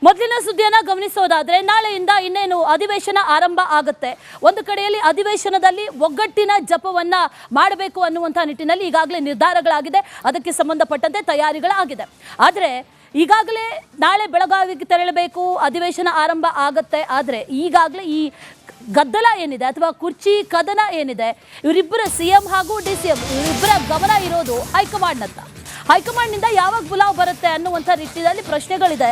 ಮೊದಲಿನ ಸುದ್ದಿಯನ್ನ ಗಮನಿಸೋದಾದ್ರೆ ನಾಳೆಯಿಂದ ಇನ್ನೇನು ಅಧಿವೇಶನ ಆರಂಭ ಆಗುತ್ತೆ. ಒಂದು ಕಡೆಯಲ್ಲಿ ಅಧಿವೇಶನದಲ್ಲಿ ಒಗ್ಗಟ್ಟಿನ ಜಪವನ್ನ ಮಾಡಬೇಕು ಅನ್ನುವಂತ ನಿಟ್ಟಿನಲ್ಲಿ ಈಗಾಗಲೇ ನಿರ್ಧಾರಗಳಾಗಿದೆ, ಅದಕ್ಕೆ ಸಂಬಂಧಪಟ್ಟಂತೆ ತಯಾರಿಗಳಾಗಿದೆ. ಆದರೆ ಈಗಾಗಲೇ ನಾಳೆ ಬೆಳಗಾವಿಗೆ ತೆರಳಬೇಕು, ಅಧಿವೇಶನ ಆರಂಭ ಆಗುತ್ತೆ. ಆದರೆ ಈಗಾಗಲೇ ಈ ಗದ್ದಲ ಏನಿದೆ ಅಥವಾ ಕುರ್ಚಿ ಕದನ ಏನಿದೆ, ಇವರಿಬ್ಬರ ಸಿಎಂ ಹಾಗೂ ಡಿಸಿಎಂ ಇವರಿಬ್ಬರ ಗಮನ ಇರೋದು ಹೈಕಮಾಂಡ್ನಿಂದ ಯಾವಾಗ ಬುಲಾವ್ ಬರುತ್ತೆ ಅನ್ನುವಂಥ ರೀತಿಯಲ್ಲಿ ಪ್ರಶ್ನೆಗಳಿದೆ.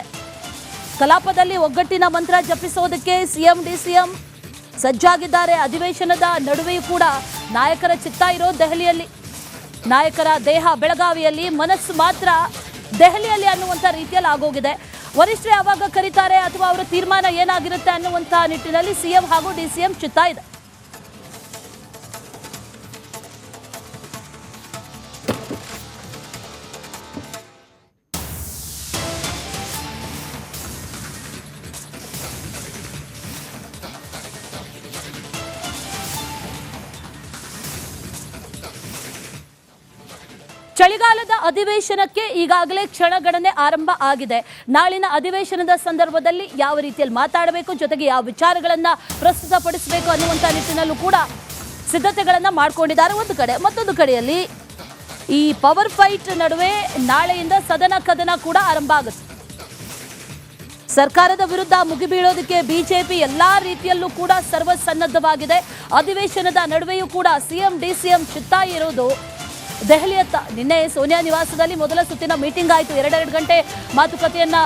ಕಲಾಪದಲ್ಲಿ ಒಗ್ಗಟ್ಟಿನ ಮಂತ್ರ ಜಪಿಸೋದಕ್ಕೆ ಸಿಎಂ ಡಿಸಿಎಂ ಸಜ್ಜಾಗಿದ್ದಾರೆ. ಅಧಿವೇಶನದ ನಡುವೆಯೂ ಕೂಡ ನಾಯಕರ ಚಿತ್ತ ಇರೋ ದೆಹಲಿಯಲ್ಲಿ, ನಾಯಕರ ದೇಹ ಬೆಳಗಾವಿಯಲ್ಲಿ, ಮನಸ್ಸು ಮಾತ್ರ ದೆಹಲಿಯಲ್ಲಿ ಅನ್ನುವಂಥ ರೀತಿಯಲ್ಲಿ ಆಗೋಗಿದೆ. ವರಿಷ್ಠರು ಯಾವಾಗ ಕರೀತಾರೆ ಅಥವಾ ಅವರ ತೀರ್ಮಾನ ಏನಾಗಿರುತ್ತೆ ಅನ್ನುವಂಥ ನಿಟ್ಟಿನಲ್ಲಿ ಸಿಎಂ ಹಾಗೂ ಡಿಸಿಎಂ ಚಿತ್ತ ಇದೆ. ಚಳಿಗಾಲದ ಅಧಿವೇಶನಕ್ಕೆ ಈಗಾಗಲೇ ಕ್ಷಣಗಣನೆ ಆರಂಭ ಆಗಿದೆ. ನಾಳಿನ ಅಧಿವೇಶನದ ಸಂದರ್ಭದಲ್ಲಿ ಯಾವ ರೀತಿಯಲ್ಲಿ ಮಾತಾಡಬೇಕು, ಜೊತೆಗೆ ಯಾವ ವಿಚಾರಗಳನ್ನ ಪ್ರಸ್ತುತಪಡಿಸಬೇಕು ಅನ್ನುವಂಥ ನಿಟ್ಟಿನಲ್ಲೂ ಕೂಡ ಸಿದ್ಧತೆಗಳನ್ನ ಮಾಡಿಕೊಂಡಿದ್ದಾರೆ ಒಂದು ಕಡೆ. ಮತ್ತೊಂದು ಕಡೆಯಲ್ಲಿ ಈ ಪವರ್ ಫೈಟ್ ನಡುವೆ ನಾಳೆಯಿಂದ ಸದನ ಕದನ ಕೂಡ ಆರಂಭ ಆಗುತ್ತೆ. ಸರ್ಕಾರದ ವಿರುದ್ಧ ಮುಗಿಬೀಳೋದಕ್ಕೆ ಬಿಜೆಪಿ ಎಲ್ಲಾ ರೀತಿಯಲ್ಲೂ ಕೂಡ ಸರ್ವಸನ್ನದ್ಧವಾಗಿದೆ. ಅಧಿವೇಶನದ ನಡುವೆಯೂ ಕೂಡ ಸಿಎಂ ಡಿಸಿಎಂ ಚಿತ್ತ ಇರೋದು ದೆಹಲಿಯತ್ತ. ನಿನ್ನೆ ಸೋನಿಯಾ ನಿವಾಸದಲ್ಲಿ ಮೊದಲ ಸುತ್ತಿನ ಮೀಟಿಂಗ್ ಆಯಿತು. 2 ಗಂಟೆ ಮಾತುಕತೆಯನ್ನ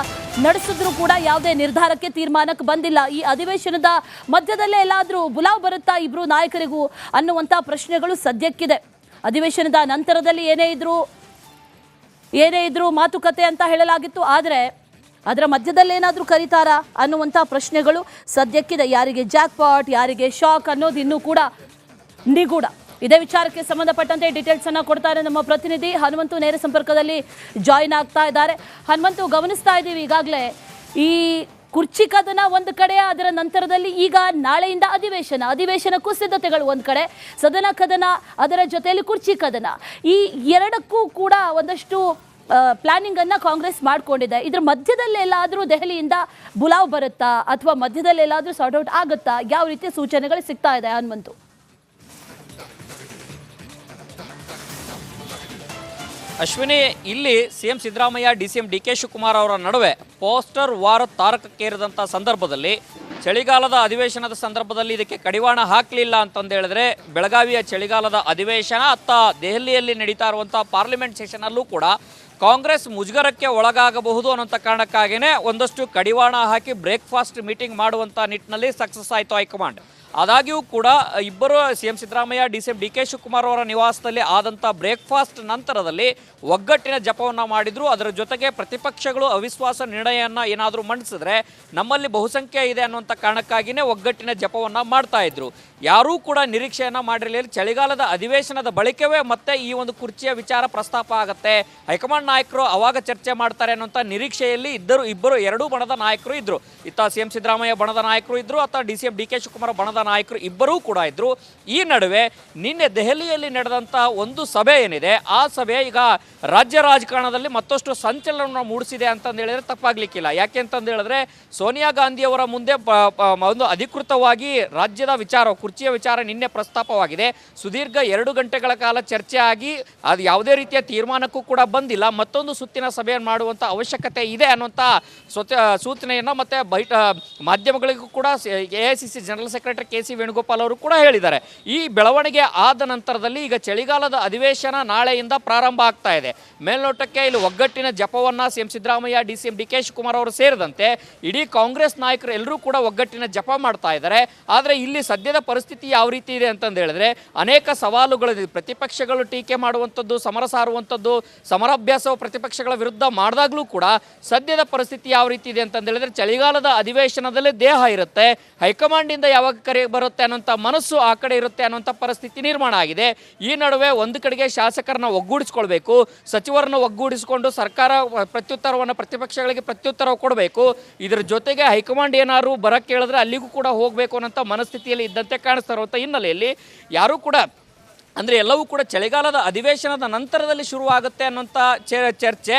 ನಡೆಸಿದ್ರು ಕೂಡ ಯಾವುದೇ ನಿರ್ಧಾರಕ್ಕೆ ತೀರ್ಮಾನಕ್ಕೆ ಬಂದಿಲ್ಲ. ಈ ಅಧಿವೇಶನದ ಮಧ್ಯದಲ್ಲೇ ಎಲ್ಲಾದರೂ ಬುಲಾವ್ ಬರುತ್ತಾ ಇಬ್ರು ನಾಯಕರಿಗೂ ಅನ್ನುವಂಥ ಪ್ರಶ್ನೆಗಳು ಸದ್ಯಕ್ಕಿದೆ. ಅಧಿವೇಶನದ ನಂತರದಲ್ಲಿ ಏನೇ ಇದ್ರು ಮಾತುಕತೆ ಅಂತ ಹೇಳಲಾಗಿತ್ತು. ಆದರೆ ಅದರ ಮಧ್ಯದಲ್ಲೇನಾದರೂ ಕರೀತಾರಾ ಅನ್ನುವಂಥ ಪ್ರಶ್ನೆಗಳು ಸದ್ಯಕ್ಕಿದೆ. ಯಾರಿಗೆ ಜಾಕ್ಪಾಟ್, ಯಾರಿಗೆ ಶಾಕ್ ಅನ್ನೋದು ಇನ್ನೂ ಕೂಡ ನಿಗೂಢ. ಇದೇ ವಿಚಾರಕ್ಕೆ ಸಂಬಂಧಪಟ್ಟಂತೆ ಡೀಟೇಲ್ಸ್ ಅನ್ನ ಕೊಡ್ತಾರೆ ನಮ್ಮ ಪ್ರತಿನಿಧಿ ಹನುಮಂತು. ನೇರ ಸಂಪರ್ಕದಲ್ಲಿ ಜಾಯಿನ್ ಆಗ್ತಾ ಇದ್ದಾರೆ. ಹನುಮಂತು, ಗಮನಿಸ್ತಾ ಇದ್ದೀವಿ ಈಗಾಗಲೇ ಈ ಕುರ್ಚಿ ಕದನ ಒಂದು ಕಡೆ, ಅದರ ನಂತರದಲ್ಲಿ ಈಗ ನಾಳೆಯಿಂದ ಅಧಿವೇಶನಕ್ಕೂ ಸಿದ್ಧತೆಗಳು ಒಂದು ಕಡೆ, ಸದನ ಕದನ, ಅದರ ಜೊತೆಯಲ್ಲಿ ಕುರ್ಚಿ ಕದನ. ಈ ಎರಡಕ್ಕೂ ಕೂಡ ಒಂದಷ್ಟು ಪ್ಲಾನಿಂಗ್ ಅನ್ನ ಕಾಂಗ್ರೆಸ್ ಮಾಡ್ಕೊಂಡಿದೆ. ಇದ್ರ ಮಧ್ಯದಲ್ಲಿ ಎಲ್ಲಾದರೂ ದೆಹಲಿಯಿಂದ ಬುಲಾವ್ ಬರುತ್ತಾ ಅಥವಾ ಮಧ್ಯದಲ್ಲಿ ಎಲ್ಲಾದರೂ ಸಾರ್ಟ್ ಔಟ್ ಆಗುತ್ತಾ? ಯಾವ ರೀತಿಯ ಸೂಚನೆಗಳು ಸಿಗ್ತಾ ಇದೆ ಹನುಮಂತು? ಅಶ್ವಿನಿ, ಇಲ್ಲಿ CM Siddaramaiah DCM D K Shivakumar ಅವರ ನಡುವೆ ಪೋಸ್ಟರ್ ವಾರ ತಾರಕಕ್ಕೇರಿದಂಥ ಸಂದರ್ಭದಲ್ಲಿ, ಚಳಿಗಾಲದ ಅಧಿವೇಶನದ ಸಂದರ್ಭದಲ್ಲಿ ಇದಕ್ಕೆ ಕಡಿವಾಣ ಹಾಕಲಿಲ್ಲ ಅಂತಂದು ಹೇಳಿದ್ರೆ, ಬೆಳಗಾವಿಯ ಚಳಿಗಾಲದ ಅಧಿವೇಶನ ಅತ್ತ ದೆಹಲಿಯಲ್ಲಿ ನಡೀತಾ ಇರುವಂಥ ಪಾರ್ಲಿಮೆಂಟ್ ಸೆಷನಲ್ಲೂ ಕೂಡ ಕಾಂಗ್ರೆಸ್ ಮುಜುಗರಕ್ಕೆ ಒಳಗಾಗಬಹುದು ಅನ್ನೋಂಥ ಕಾರಣಕ್ಕಾಗಿಯೇ ಒಂದಷ್ಟು ಕಡಿವಾಣ ಹಾಕಿ ಬ್ರೇಕ್ಫಾಸ್ಟ್ ಮೀಟಿಂಗ್ ಮಾಡುವಂಥ ನಿಟ್ಟಿನಲ್ಲಿ ಸಕ್ಸಸ್ ಆಯಿತು ಹೈಕಮಾಂಡ್. ಆದಾಗ್ಯೂ ಕೂಡ ಇಬ್ಬರು CM Siddaramaiah DCM D K Shivakumar ಅವರ ನಿವಾಸದಲ್ಲಿ ಆದಂಥ ಬ್ರೇಕ್ಫಾಸ್ಟ್ ನಂತರದಲ್ಲಿ ಒಗ್ಗಟ್ಟಿನ ಜಪವನ್ನು ಮಾಡಿದ್ರು. ಅದರ ಜೊತೆಗೆ ಪ್ರತಿಪಕ್ಷಗಳು ಅವಿಶ್ವಾಸ ನಿರ್ಣಯವನ್ನು ಏನಾದರೂ ಮಂಡಿಸಿದ್ರೆ ನಮ್ಮಲ್ಲಿ ಬಹುಸಂಖ್ಯೆ ಇದೆ ಅನ್ನುವಂಥ ಕಾರಣಕ್ಕಾಗಿಯೇ ಒಗ್ಗಟ್ಟಿನ ಜಪವನ್ನು ಮಾಡ್ತಾ ಇದ್ರು. ಯಾರೂ ಕೂಡ ನಿರೀಕ್ಷೆಯನ್ನು ಮಾಡಿರಲಿಲ್ಲ ಚಳಿಗಾಲದ ಅಧಿವೇಶನದ ಬಳಿಕವೇ ಮತ್ತೆ ಈ ಒಂದು ಕುರ್ಚಿಯ ವಿಚಾರ ಪ್ರಸ್ತಾಪ ಆಗುತ್ತೆ, ಹೈಕಮಾಂಡ್ ನಾಯಕರು ಅವಾಗ ಚರ್ಚೆ ಮಾಡ್ತಾರೆ ಅನ್ನುವಂಥ ನಿರೀಕ್ಷೆಯಲ್ಲಿ ಎರಡೂ ಬಣದ ನಾಯಕರು ಇದ್ರು. ಇತ್ತ ಸಿಎಂ ಸಿದ್ದರಾಮಯ್ಯ ಬಣದ ನಾಯಕರು ಇದ್ರು, ಅತ್ತ ಡಿಸಿಎಂ ಡಿ ಕೆ ಶಿವಕುಮಾರ್ ಬಣದ ನಾಯಕರು ಇಬ್ಬರೂ ಕೂಡ ಇದ್ರು. ಈ ನಡುವೆ ನಿನ್ನೆ ದೆಹಲಿಯಲ್ಲಿ ನಡೆದಂಥ ಒಂದು ಸಭೆ ಏನಿದೆ, ಆ ಸಭೆ ಈಗ ರಾಜ್ಯ ರಾಜಕಾರಣದಲ್ಲಿ ಮತ್ತಷ್ಟು ಸಂಚಲನವನ್ನು ಮೂಡಿಸಿದೆ ಅಂತಂದು ಹೇಳಿದ್ರೆ ತಪ್ಪಾಗ್ಲಿಕ್ಕಿಲ್ಲ. ಯಾಕೆ ಅಂತಂದು ಹೇಳಿದ್ರೆ, ಸೋನಿಯಾ ಗಾಂಧಿಯವರ ಮುಂದೆ ಒಂದು ಅಧಿಕೃತವಾಗಿ ರಾಜ್ಯದ ವಿಚಾರ, ಕುರ್ಚಿಯ ವಿಚಾರ ನಿನ್ನೆ ಪ್ರಸ್ತಾಪವಾಗಿದೆ. ಸುದೀರ್ಘ 2 ಗಂಟೆಗಳ ಕಾಲ ಚರ್ಚೆ ಆಗಿ ಅದು ಯಾವುದೇ ರೀತಿಯ ತೀರ್ಮಾನಕ್ಕೂ ಕೂಡ ಬಂದಿಲ್ಲ. ಮತ್ತೊಂದು ಸುತ್ತಿನ ಸಭೆಯನ್ನು ಮಾಡುವಂಥ ಅವಶ್ಯಕತೆ ಇದೆ ಅನ್ನುವಂಥ ಸೂಚನೆಯನ್ನು ಮತ್ತೆ ಮಾಧ್ಯಮಗಳಿಗೂ ಕೂಡ AICC general secretary K C Venugopal ಅವರು ಕೂಡ ಹೇಳಿದ್ದಾರೆ. ಈ ಬೆಳವಣಿಗೆ ಆದ ನಂತರದಲ್ಲಿ ಈಗ ಚಳಿಗಾಲದ ಅಧಿವೇಶನ ನಾಳೆಯಿಂದ ಪ್ರಾರಂಭ ಆಗ್ತಾ ಇದೆ. ಮೇಲ್ನೋಟಕ್ಕೆ ಇಲ್ಲಿ ಒಗ್ಗಟ್ಟಿನ ಜಪವನ್ನು CM Siddaramaiah DCM D K Shivakumar ಅವರು ಸೇರಿದಂತೆ ಇಡೀ ಕಾಂಗ್ರೆಸ್ ನಾಯಕರು ಎಲ್ಲರೂ ಕೂಡ ಒಗ್ಗಟ್ಟಿನ ಜಪ ಮಾಡ್ತಾ ಇದ್ದಾರೆ. ಆದರೆ ಇಲ್ಲಿ ಸದ್ಯದ ಪರಿಸ್ಥಿತಿ ಯಾವ ರೀತಿ ಇದೆ ಅಂತಂದು ಹೇಳಿದ್ರೆ, ಅನೇಕ ಸವಾಲುಗಳಿದೆ. ಪ್ರತಿಪಕ್ಷಗಳು ಟೀಕೆ ಮಾಡುವಂಥದ್ದು, ಸಮರ ಸಾರುವಂಥದ್ದು, ಸಮರಾಭ್ಯಾಸವು ಪ್ರತಿಪಕ್ಷಗಳ ವಿರುದ್ಧ ಮಾಡಿದಾಗಲೂ ಕೂಡ ಸದ್ಯದ ಪರಿಸ್ಥಿತಿ ಯಾವ ರೀತಿ ಇದೆ ಅಂತಂದು ಹೇಳಿದ್ರೆ, ಚಳಿಗಾಲದ ಅಧಿವೇಶನದಲ್ಲಿ ದೇಹ ಇರುತ್ತೆ, ಹೈಕಮಾಂಡಿಂದ ಯಾವಾಗ ಕರೆ ಬರುತ್ತೆ ಅನ್ನೋಂಥ ಮನಸ್ಸು ಆ ಕಡೆ ಇರುತ್ತೆ ಅನ್ನೋಂಥ ಪರಿಸ್ಥಿತಿ ನಿರ್ಮಾಣ ಆಗಿದೆ. ಈ ನಡುವೆ ಒಂದು ಕಡೆಗೆ ಶಾಸಕರನ್ನ ಒಗ್ಗೂಡಿಸ್ಕೊಳ್ಬೇಕು, ಸಚಿವರನ್ನು ಒಗ್ಗೂಡಿಸಿಕೊಂಡು ಸರ್ಕಾರ ಪ್ರತಿಪಕ್ಷಗಳಿಗೆ ಪ್ರತ್ಯುತ್ತರ ಕೊಡಬೇಕು. ಇದರ ಜೊತೆಗೆ ಹೈಕಮಾಂಡ್ ಏನಾದ್ರು ಬರಕ್ಕೆ ಹೇಳಿದ್ರೆ ಅಲ್ಲಿಗೂ ಕೂಡ ಹೋಗಬೇಕು ಅನ್ನೋಂಥ ಮನಸ್ಥಿತಿಯಲ್ಲಿ ಇದ್ದಂತೆ ಕಾಣಿಸ್ತಾ ಇರುವಂಥ ಹಿನ್ನೆಲೆಯಲ್ಲಿ ಯಾರೂ ಕೂಡ ಅಂದರೆ ಎಲ್ಲವೂ ಕೂಡ ಚಳಿಗಾಲದ ಅಧಿವೇಶನದ ನಂತರದಲ್ಲಿ ಶುರುವಾಗುತ್ತೆ ಅನ್ನೋಂಥ ಚರ್ಚೆ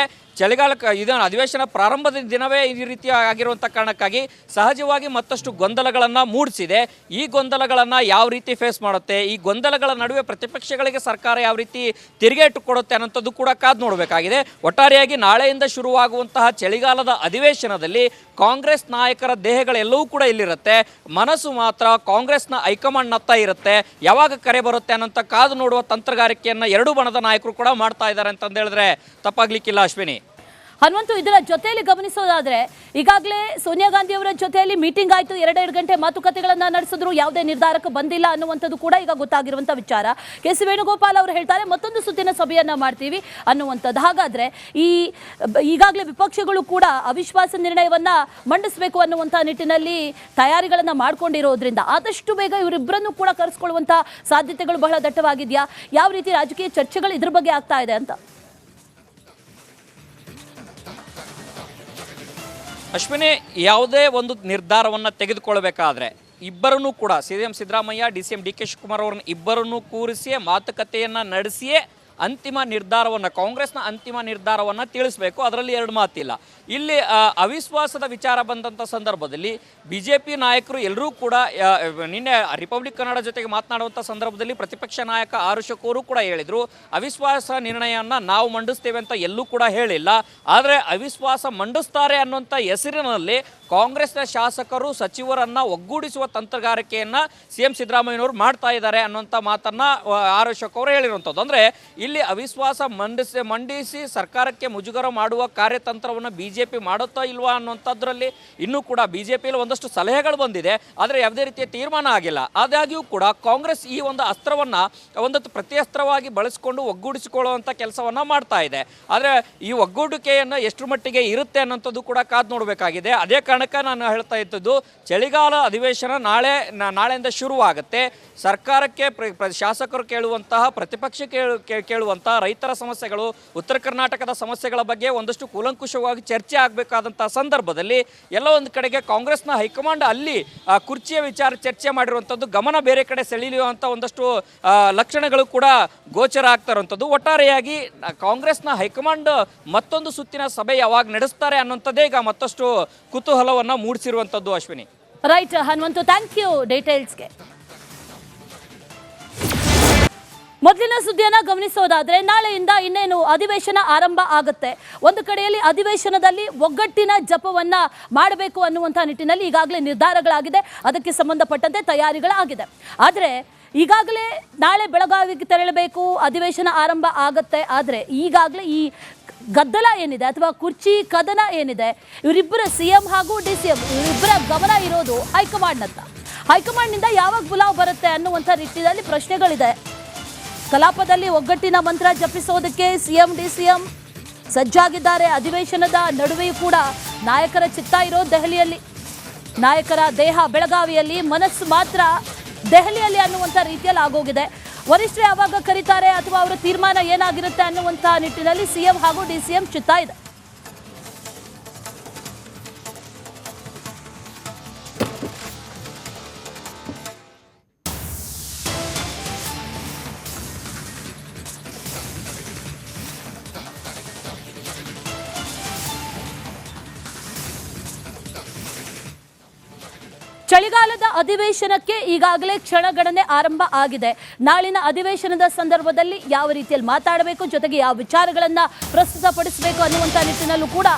ಇದನ್ನು ಅಧಿವೇಶನ ಪ್ರಾರಂಭದ ದಿನವೇ ಈ ರೀತಿ ಆಗಿರುವಂಥ ಕಾರಣಕ್ಕಾಗಿ ಸಹಜವಾಗಿ ಮತ್ತಷ್ಟು ಗೊಂದಲಗಳನ್ನು ಮೂಡಿಸಿದೆ. ಈ ಗೊಂದಲಗಳನ್ನು ಯಾವ ರೀತಿ ಫೇಸ್ ಮಾಡುತ್ತೆ, ಈ ಗೊಂದಲಗಳ ನಡುವೆ ಪ್ರತಿಪಕ್ಷಗಳಿಗೆ ಸರ್ಕಾರ ಯಾವ ರೀತಿ ತಿರುಗೇಟು ಕೊಡುತ್ತೆ ಅನ್ನೋಂಥದ್ದು ಕೂಡ ಕಾದು ನೋಡಬೇಕಾಗಿದೆ. ಒಟ್ಟಾರೆಯಾಗಿ ನಾಳೆಯಿಂದ ಶುರುವಾಗುವಂತಹ ಚಳಿಗಾಲದ ಅಧಿವೇಶನದಲ್ಲಿ ಕಾಂಗ್ರೆಸ್ ನಾಯಕರ ದೇಹಗಳೆಲ್ಲವೂ ಕೂಡ ಇಲ್ಲಿರುತ್ತೆ, ಮನಸ್ಸು ಮಾತ್ರ ಕಾಂಗ್ರೆಸ್ನ ಹೈಕಮಾಂಡ್ನತ್ತ ಇರುತ್ತೆ. ಯಾವಾಗ ಕರೆ ಬರುತ್ತೆ ಅನ್ನೋಂಥ ಕಾದು ನೋಡುವ ತಂತ್ರಗಾರಿಕೆಯನ್ನು ಎರಡೂ ಬಣದ ನಾಯಕರು ಕೂಡ ಮಾಡ್ತಾ ಇದ್ದಾರೆ ಅಂತಂದು ಹೇಳಿದ್ರೆ ತಪ್ಪಾಗ್ಲಿಕ್ಕಿಲ್ಲ. ಅಶ್ವಿನಿ, ಹನುಮಂತು, ಇದರ ಜೊತೆಯಲ್ಲಿ ಗಮನಿಸೋದಾದ್ರೆ ಈಗಾಗಲೇ ಸೋನಿಯಾ ಗಾಂಧಿ ಅವರ ಜೊತೆಯಲ್ಲಿ ಮೀಟಿಂಗ್ ಆಯಿತು, 2 ಗಂಟೆ ಮಾತುಕತೆಗಳನ್ನ ನಡೆಸಿದ್ರು, ಯಾವುದೇ ನಿರ್ಧಾರಕ್ಕೆ ಬಂದಿಲ್ಲ ಅನ್ನುವಂಥದ್ದು ಕೂಡ ಈಗ ಗೊತ್ತಾಗಿರುವಂಥ ವಿಚಾರ. ಕೆ.ಸಿ. ವೇಣುಗೋಪಾಲ್ ಅವರು ಹೇಳ್ತಾರೆ ಮತ್ತೊಂದು ಸುತ್ತಿನ ಸಭೆಯನ್ನ ಮಾಡ್ತೀವಿ ಅನ್ನುವಂಥದ್ದು. ಹಾಗಾದ್ರೆ ಈಗಾಗಲೇ ವಿಪಕ್ಷಗಳು ಕೂಡ ಅವಿಶ್ವಾಸ ನಿರ್ಣಯವನ್ನ ಮಂಡಿಸಬೇಕು ಅನ್ನುವಂಥ ನಿಟ್ಟಿನಲ್ಲಿ ತಯಾರಿಗಳನ್ನ ಮಾಡ್ಕೊಂಡಿರೋದ್ರಿಂದ ಆದಷ್ಟು ಬೇಗ ಇವರಿಬ್ಬರನ್ನು ಕೂಡ ಕರೆಸ್ಕೊಳ್ಳುವಂಥ ಸಾಧ್ಯತೆಗಳು ಬಹಳ ದಟ್ಟವಾಗಿದೆಯಾ? ಯಾವ ರೀತಿ ರಾಜಕೀಯ ಚರ್ಚೆಗಳು ಇದ್ರ ಬಗ್ಗೆ ಆಗ್ತಾ ಇದೆ ಅಂತ? ಅಶ್ವಿನಿ, ಯಾವುದೇ ಒಂದು ನಿರ್ಧಾರವನ್ನು ತೆಗೆದುಕೊಳ್ಬೇಕಾದ್ರೆ ಇಬ್ಬರನ್ನೂ ಕೂಡ CM Siddaramaiah, DCM DK Shivakumar ಅವರನ್ನು ಇಬ್ಬರನ್ನೂ ಕೂರಿಸಿಯೇ ಮಾತುಕತೆಯನ್ನು ನಡೆಸಿಯೇ ಅಂತಿಮ ನಿರ್ಧಾರವನ್ನು, ಕಾಂಗ್ರೆಸ್ನ ಅಂತಿಮ ನಿರ್ಧಾರವನ್ನು ತಿಳಿಸಬೇಕು. ಅದರಲ್ಲಿ ಎರಡು ಮಾತಿಲ್ಲ. ಇಲ್ಲಿ ಅವಿಶ್ವಾಸದ ವಿಚಾರ ಬಂದಂಥ ಸಂದರ್ಭದಲ್ಲಿ BJP ನಾಯಕರು ಎಲ್ಲರೂ ಕೂಡ ನಿನ್ನೆ ರಿಪಬ್ಲಿಕ್ ಕನ್ನಡ ಜೊತೆಗೆ ಮಾತನಾಡುವಂಥ ಸಂದರ್ಭದಲ್ಲಿ ಪ್ರತಿಪಕ್ಷ ನಾಯಕ ಆರುಷಕ್ ಅವರು ಕೂಡ ಹೇಳಿದರು, ಅವಿಶ್ವಾಸ ನಿರ್ಣಯವನ್ನು ನಾವು ಮಂಡಿಸ್ತೇವೆ ಅಂತ ಎಲ್ಲೂ ಕೂಡ ಹೇಳಿಲ್ಲ. ಆದರೆ ಅವಿಶ್ವಾಸ ಮಂಡಿಸ್ತಾರೆ ಅನ್ನುವಂಥ ಹೆಸರಿನಲ್ಲಿ ಕಾಂಗ್ರೆಸ್ನ ಶಾಸಕರು ಸಚಿವರನ್ನು ಒಗ್ಗೂಡಿಸುವ ತಂತ್ರಗಾರಿಕೆಯನ್ನು CM ಸಿದ್ದರಾಮಯ್ಯನವರು ಮಾಡ್ತಾ ಇದ್ದಾರೆ ಅನ್ನುವಂಥ ಮಾತನ್ನು ಆರುಷಕ್ ಅವರು ಹೇಳಿರುವಂಥದ್ದು. ಅಂದರೆ ಇಲ್ಲಿ ಅವಿಶ್ವಾಸ ಮಂಡಿಸಿ ಸರ್ಕಾರಕ್ಕೆ ಮುಜುಗರ ಮಾಡುವ ಕಾರ್ಯತಂತ್ರವನ್ನು BJP ಮಾಡುತ್ತಾ ಇಲ್ವಾ ಅನ್ನುವಂಥದ್ರಲ್ಲಿ ಇನ್ನೂ ಕೂಡ BJPಯಲ್ಲಿ ಒಂದಷ್ಟು ಸಲಹೆಗಳು ಬಂದಿದೆ, ಆದರೆ ಯಾವುದೇ ರೀತಿಯ ತೀರ್ಮಾನ ಆಗಿಲ್ಲ. ಆದಾಗ್ಯೂ ಕೂಡ ಕಾಂಗ್ರೆಸ್ ಈ ಒಂದು ಅಸ್ತ್ರವನ್ನು ಒಂದು ಪ್ರತ್ಯಸ್ತ್ರವಾಗಿ ಬಳಸಿಕೊಂಡು ಒಗ್ಗೂಡಿಸಿಕೊಳ್ಳುವಂಥ ಕೆಲಸವನ್ನು ಮಾಡ್ತಾ ಇದೆ. ಆದರೆ ಈ ಒಗ್ಗೂಡಿಕೆಯನ್ನು ಎಷ್ಟು ಮಟ್ಟಿಗೆ ಇರುತ್ತೆ ಅನ್ನೋಂಥದ್ದು ಕೂಡ ಕಾದು ನೋಡಬೇಕಾಗಿದೆ. ಅದೇ ಕಾರಣಕ್ಕೆ ನಾನು ಹೇಳ್ತಾ ಇದ್ದದ್ದು, ಚಳಿಗಾಲ ಅಧಿವೇಶನ ನಾಳೆಯಿಂದ ಶುರುವಾಗುತ್ತೆ. ಸರ್ಕಾರಕ್ಕೆ ಶಾಸಕರು ಕೇಳುವಂತಹ, ಪ್ರತಿಪಕ್ಷ ಕೇಳುವಂತಹ ರೈತರ ಸಮಸ್ಯೆಗಳು, ಉತ್ತರ ಕರ್ನಾಟಕದ ಸಮಸ್ಯೆಗಳ ಬಗ್ಗೆ ಒಂದಷ್ಟು ಕೂಲಂಕುಷವಾಗಿ ಚರ್ಚೆ ಆಗಬೇಕಾದಂಥ ಸಂದರ್ಭದಲ್ಲಿ ಎಲ್ಲ ಒಂದು ಕಡೆಗೆ ಕಾಂಗ್ರೆಸ್ನ ಹೈಕಮಾಂಡ್ ಅಲ್ಲಿ ಕುರ್ಚಿಯ ವಿಚಾರ ಚರ್ಚೆ ಮಾಡಿರುವಂಥದ್ದು ಗಮನ ಬೇರೆ ಕಡೆ ಸೆಳೆಯುವಂಥ ಒಂದಷ್ಟು ಲಕ್ಷಣಗಳು ಕೂಡ ಗೋಚರ ಆಗ್ತಾ ಇರುವಂಥದ್ದು. ಒಟ್ಟಾರೆಯಾಗಿ ಕಾಂಗ್ರೆಸ್ನ ಹೈಕಮಾಂಡ್ ಮತ್ತೊಂದು ಸುತ್ತಿನ ಸಭೆ ಯಾವಾಗ ನಡೆಸ್ತಾರೆ ಅನ್ನುವಂಥದ್ದೇ ಈಗ ಮತ್ತಷ್ಟು ಕುತೂಹಲವನ್ನು ಮೂಡಿಸಿರುವಂಥದ್ದು. Ashwini, right Hanumanthu, thank you ಡೀಟೇಲ್ಸ್ಗೆ. ಮೊದಲಿನ ಸುದ್ದಿಯನ್ನ ಗಮನಿಸೋದಾದ್ರೆ ನಾಳೆಯಿಂದ ಇನ್ನೇನು ಅಧಿವೇಶನ ಆರಂಭ ಆಗುತ್ತೆ. ಒಂದು ಕಡೆಯಲ್ಲಿ ಅಧಿವೇಶನದಲ್ಲಿ ಒಗ್ಗಟ್ಟಿನ ಜಪವನ್ನ ಮಾಡಬೇಕು ಅನ್ನುವಂಥ ನಿಟ್ಟಿನಲ್ಲಿ ಈಗಾಗಲೇ ನಿರ್ಧಾರಗಳಾಗಿದೆ, ಅದಕ್ಕೆ ಸಂಬಂಧಪಟ್ಟಂತೆ ತಯಾರಿಗಳಾಗಿದೆ. ಆದರೆ ಈಗಾಗಲೇ ನಾಳೆ ಬೆಳಗಾವಿಗೆ ತೆರಳಬೇಕು, ಅಧಿವೇಶನ ಆರಂಭ ಆಗುತ್ತೆ. ಆದರೆ ಈಗಾಗಲೇ ಈ ಗದ್ದಲ ಏನಿದೆ ಅಥವಾ ಕುರ್ಚಿ ಕದನ ಏನಿದೆ, ಇವರಿಬ್ಬರ CM ಹಾಗೂ DCM ಇವರಿಬ್ಬರ ಗಮನ ಇರೋದು ಹೈಕಮಾಂಡ್ನತ್ತ. ಹೈಕಮಾಂಡ್ನಿಂದ ಯಾವಾಗ ಬುಲಾವ್ ಬರುತ್ತೆ ಅನ್ನುವಂಥ ನಿಟ್ಟಿನಲ್ಲಿ ಪ್ರಶ್ನೆಗಳಿದೆ. ಕಲಾಪದಲ್ಲಿ ಒಗ್ಗಟ್ಟಿನ ಮಂತ್ರ ಜಪಿಸೋದಕ್ಕೆ CM DCM ಸಜ್ಜಾಗಿದ್ದಾರೆ. ಅಧಿವೇಶನದ ನಡುವೆಯೂ ಕೂಡ ನಾಯಕರ ಚಿತ್ತ ಇರೋದು ದೆಹಲಿಯಲ್ಲಿ, ನಾಯಕರ ದೇಹ ಬೆಳಗಾವಿಯಲ್ಲಿ, ಮನಸ್ಸು ಮಾತ್ರ ದೆಹಲಿಯಲ್ಲಿ ಅನ್ನುವಂಥ ರೀತಿಯಲ್ಲಿ ಆಗೋಗಿದೆ. ವರಿಷ್ಠರು ಯಾವಾಗ ಕರೀತಾರೆ ಅಥವಾ ಅವರ ತೀರ್ಮಾನ ಏನಾಗಿರುತ್ತೆ ಅನ್ನುವಂಥ ನಿಟ್ಟಿನಲ್ಲಿ CM ಹಾಗೂ DCM ಚಿತ್ತ ಇದೆ. ಚಳಿಗಾಲದ ಅಧಿವೇಶನಕ್ಕೆ ಈಗಾಗಲೇ ಕ್ಷಣಗಣನೆ ಆರಂಭ ಆಗಿದೆ. ನಾಳಿನ ಅಧಿವೇಶನದ ಸಂದರ್ಭದಲ್ಲಿ ಯಾವ ರೀತಿಯಲ್ಲಿ ಮಾತಾಡಬೇಕು, ಜೊತೆಗೆ ಯಾವ ವಿಚಾರಗಳನ್ನ ಪ್ರಸ್ತುತಪಡಿಸಬೇಕು ಅನ್ನುವಂಥ ನಿಟ್ಟಿನಲ್ಲೂ ಕೂಡ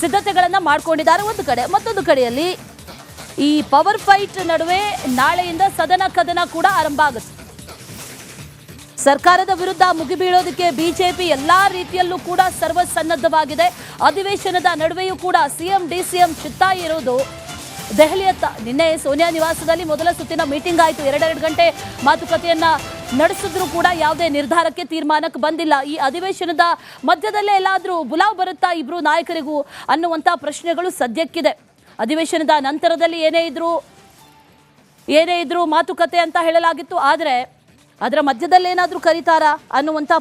ಸಿದ್ಧತೆಗಳನ್ನ ಮಾಡ್ಕೊಂಡಿದ್ದಾರೆ ಒಂದು ಕಡೆ. ಮತ್ತೊಂದು ಕಡೆಯಲ್ಲಿ ಈ ಪವರ್ ಫೈಟ್ ನಡುವೆ ನಾಳೆಯಿಂದ ಸದನ ಕದನ ಕೂಡ ಆರಂಭ ಆಗುತ್ತೆ. ಸರ್ಕಾರದ ವಿರುದ್ಧ ಮುಗಿಬೀಳೋದಕ್ಕೆ BJP ಎಲ್ಲಾ ರೀತಿಯಲ್ಲೂ ಕೂಡ ಸರ್ವಸನ್ನದ್ಧವಾಗಿದೆ. ಅಧಿವೇಶನದ ನಡುವೆಯೂ ಕೂಡ CM DCM ಚಿತ್ತ ಇರೋದು ದೆಹಲಿಯತ್ತ. ನಿನ್ನೆ ಸೋನಿಯಾ ನಿವಾಸದಲ್ಲಿ ಮೊದಲ ಸುತ್ತಿನ ಮೀಟಿಂಗ್ ಆಯಿತು, 2 ಗಂಟೆ ಮಾತುಕತೆಯನ್ನ ನಡೆಸಿದ್ರು ಕೂಡ ಯಾವುದೇ ನಿರ್ಧಾರಕ್ಕೆ ತೀರ್ಮಾನಕ್ಕೆ ಬಂದಿಲ್ಲ. ಈ ಅಧಿವೇಶನದ ಮಧ್ಯದಲ್ಲೇ ಎಲ್ಲಾದರೂ ಬುಲಾವ್ ಬರುತ್ತಾ ಇಬ್ರು ನಾಯಕರಿಗೂ ಅನ್ನುವಂಥ ಪ್ರಶ್ನೆಗಳು ಸದ್ಯಕ್ಕಿದೆ. ಅಧಿವೇಶನದ ನಂತರದಲ್ಲಿ ಏನೇ ಇದ್ರು ಮಾತುಕತೆ ಅಂತ ಹೇಳಲಾಗಿತ್ತು, ಆದರೆ ಅದರ ಮಧ್ಯದಲ್ಲಿ ಏನಾದರೂ ಕರೀತಾರಾ ಅನ್ನುವಂಥ